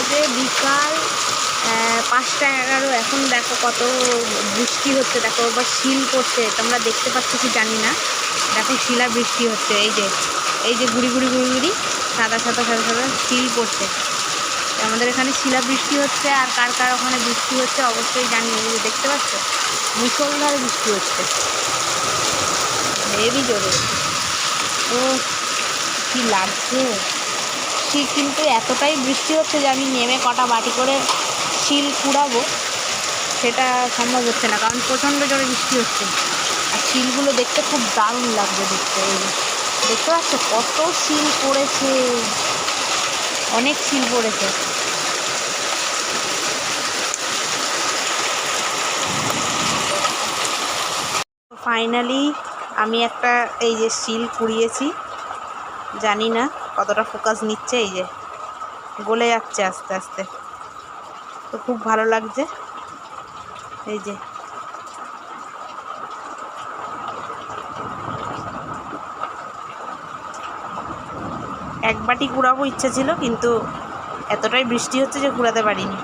বাজে বিকাল 5টা 11। এখন দেখো কত বৃষ্টি হচ্ছে, দেখো এবার শিল পড়ছে, তোমরা দেখতে পাচ্ছ কি জানি না। দেখো শিলা বৃষ্টি হচ্ছে, এই যে গুড়ি গুড়ি গুড়ি গুড়ি সাদা সাদা সাদা সাদা শিল পড়ছে। আমাদের এখানে শিলা বৃষ্টি হচ্ছে, আর কার কার ওখানে বৃষ্টি হচ্ছে অবশ্যই জানিয়ে। এই যে দেখতে পাচ্ছ মুষলধারে বৃষ্টি হচ্ছে, হেবি জোরে। ও কি লাগছে, কিন্তু এতটাই বৃষ্টি হচ্ছে যে আমি নেমে কটা বাটি করে শিল কুড়াবো সেটা সম্ভব হচ্ছে না, কারণ প্রচণ্ড জোরে বৃষ্টি হচ্ছে। আর শিলগুলো দেখতে খুব দারুণ লাগবে দেখতে। এই দেখতে পাচ্ছ কত শিল পড়েছে, অনেক শিল পড়েছে। ফাইনালি আমি একটা এই যে শিল কুড়িয়েছি, জানি না কতটা ফোকাস নিচ্ছে, এই যে গলে যাচ্ছে আস্তে আস্তে, তো খুব ভালো লাগছে। এই যে এক বাটি কুড়াবো ইচ্ছা ছিল, কিন্তু এতটাই বৃষ্টি হচ্ছে যে কুড়াতে পারিনি।